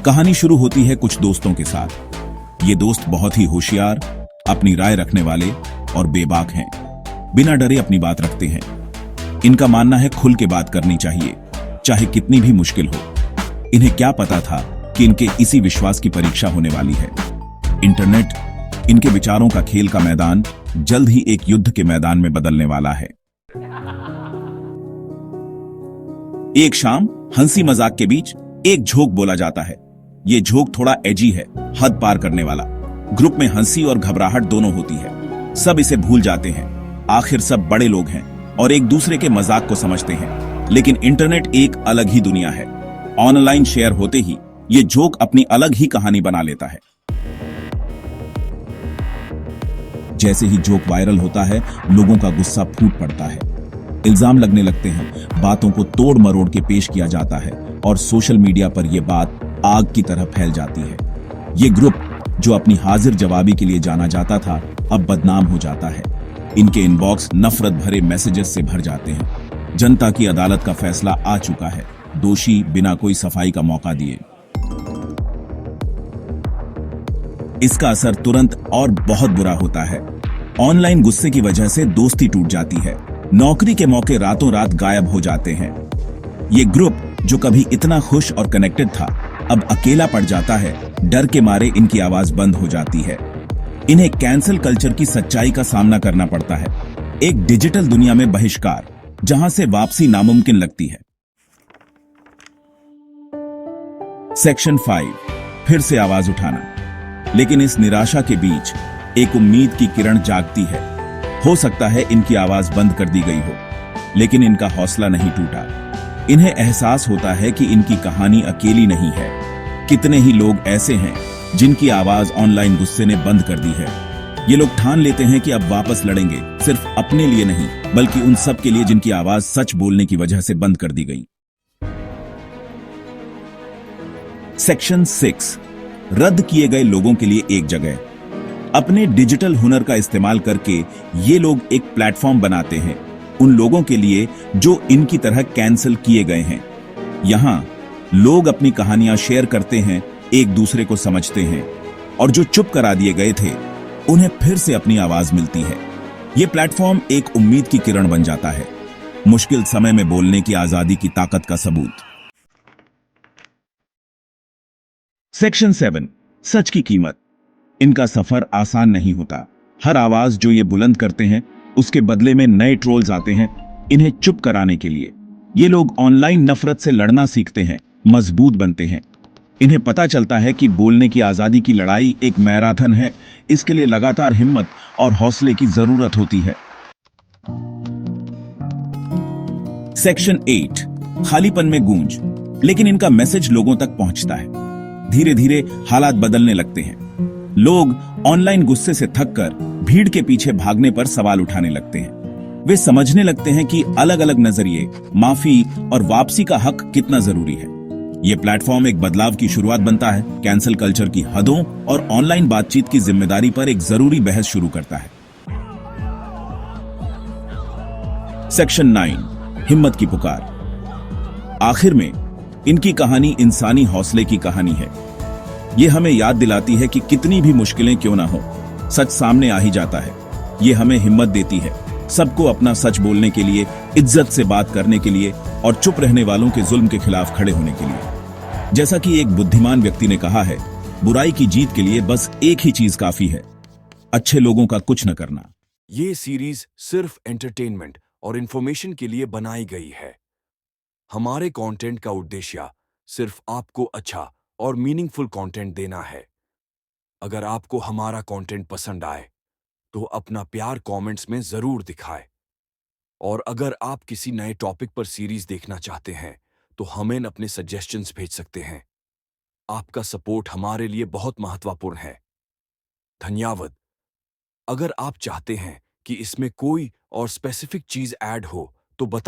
कहानी शुरू होती है कुछ दोस्तों के साथ। ये दोस्त बहुत ही होशियार, अपनी राय रखने वाले और बेबाक हैं। बिना डरे अपनी बात रखते हैं। इनका मानना है खुल के बात करनी चाहिए, चाहे कितनी भी मुश्किल हो। इन्हें क्या पता था कि इनके इसी विश्वास की परीक्षा होने वाली है। इंटरनेट इनके विचारों का खेल का मैदान जल्द ही एक युद्ध के मैदान में बदलने वाला है। एक शाम हंसी मजाक के बीच एक झोंक बोला जाता है। ये झोंक थोड़ा एजी है, हद पार करने वाला। ग्रुप में हंसी और घबराहट दोनों होती है। सब इसे भूल जाते हैं। आखिर सब बड़े लोग हैं और एक दूसरे के मजाक को समझते हैं। लेकिन इंटरनेट एक अलग ही दुनिया है। ऑनलाइन शेयर होते ही ये जोक अपनी अलग ही कहानी बना लेता है। जैसे ही जोक वायरल होता है, लोगों का गुस्सा फूट पड़ता है। इल्जाम लगने लगते हैं, बातों को तोड़ मरोड़ के पेश किया जाता है और सोशल मीडिया पर यह बात आग की तरह फैल जाती है। ये ग्रुप जो अपनी हाजिर जवाबी के लिए जाना जाता था, अब बदनाम हो जाता है। इनके इनबॉक्स नफरत भरे मैसेजेस से भर जाते हैं। जनता की अदालत का फैसला आ चुका है, दोषी बिना कोई सफाई का मौका दिए। इसका असर तुरंत और बहुत बुरा होता है। ऑनलाइन गुस्से की वजह से दोस्ती टूट जाती है। नौकरी के मौके रातों रात गायब हो जाते हैं। ये ग्रुप जो कभी इतना खुश और कनेक्टेड था, अब अकेला पड़ जाता है। डर के मारे इनकी आवाज बंद हो जाती है। इन्हें कैंसल कल्चर की सच्चाई का सामना करना पड़ता है। एक डिजिटल दुनिया में बहिष्कार, जहां से वापसी नामुमकिन लगती है। सेक्शन 5, फिर से आवाज उठाना। लेकिन इस निराशा के बीच एक उम्मीद की किरण जागती है। हो सकता है इनकी आवाज बंद कर दी गई हो, लेकिन इनका हौसला नहीं टूटा। इन्हें एहसास होता है कि इनकी कहानी अकेली नहीं है। कितने ही लोग ऐसे हैं जिनकी आवाज ऑनलाइन गुस्से ने बंद कर दी है। ये लोग ठान लेते हैं कि अब वापस लड़ेंगे, सिर्फ अपने लिए नहीं, बल्कि उन सब के लिए जिनकी आवाज सच बोलने की वजह से बंद कर दी गई। सेक्शन 6, रद्द किए गए लोगों के लिए एक जगह। अपने डिजिटल हुनर का इस्तेमाल करके ये लोग एक प्लेटफॉर्म बनाते हैं उन लोगों के लिए जो इनकी तरह कैंसिल किए गए हैं। यहां लोग अपनी कहानियां शेयर करते हैं, एक दूसरे को समझते हैं, और जो चुप करा दिए गए थे उन्हें फिर से अपनी आवाज मिलती है। यह प्लेटफॉर्म एक उम्मीद की किरण बन जाता है, मुश्किल समय में बोलने की आजादी की ताकत का सबूत। सेक्शन 7, सच की कीमत। इनका सफर आसान नहीं होता। हर आवाज जो ये बुलंद करते हैं, उसके बदले में नए ट्रोल्स आते हैं इन्हें चुप कराने के लिए। ये लोग ऑनलाइन नफरत से लड़ना सीखते हैं, मजबूत बनते हैं। इन्हें पता चलता है कि बोलने की आजादी की लड़ाई एक मैराथन है। इसके लिए लगातार हिम्मत और हौसले की जरूरत होती है। सेक्शन 8, खालीपन में गूंज। लेकिन इनका मैसेज लोगों तक पहुंचता है। धीरे धीरे हालात बदलने लगते हैं। लोग ऑनलाइन गुस्से से थककर भीड़ के पीछे भागने पर सवाल उठाने लगते हैं। वे समझने लगते हैं कि अलग अलग नजरिए, माफी और वापसी का हक कितना जरूरी है। यह प्लेटफॉर्म एक बदलाव की शुरुआत बनता है। कैंसल कल्चर की हदों और ऑनलाइन बातचीत की जिम्मेदारी पर एक जरूरी बहस शुरू करता है। सेक्शन 9, हिम्मत की पुकार। आखिर में इनकी कहानी इंसानी हौसले की कहानी है। यह हमें याद दिलाती है कि कितनी भी मुश्किलें क्यों ना हो, सच सामने आ ही जाता है। यह हमें हिम्मत देती है, सबको अपना सच बोलने के लिए, इज्जत से बात करने के लिए और चुप रहने वालों के जुल्म के खिलाफ खड़े होने के लिए। जैसा कि एक बुद्धिमान व्यक्ति ने कहा है, बुराई की जीत के लिए बस एक ही चीज काफी है, अच्छे लोगों का कुछ न करना। ये सीरीज सिर्फ एंटरटेनमेंट और इंफॉर्मेशन के लिए बनाई गई है। हमारे कंटेंट का उद्देश्य सिर्फ आपको अच्छा और मीनिंगफुल कंटेंट देना है। अगर आपको हमारा कंटेंट पसंद आए तो अपना प्यार कमेंट्स में जरूर दिखाएं। और अगर आप किसी नए टॉपिक पर सीरीज देखना चाहते हैं तो हमें अपने सजेशंस भेज सकते हैं। आपका सपोर्ट हमारे लिए बहुत महत्वपूर्ण है। धन्यवाद। अगर आप चाहते हैं कि इसमें कोई और स्पेसिफिक चीज ऐड हो तो बता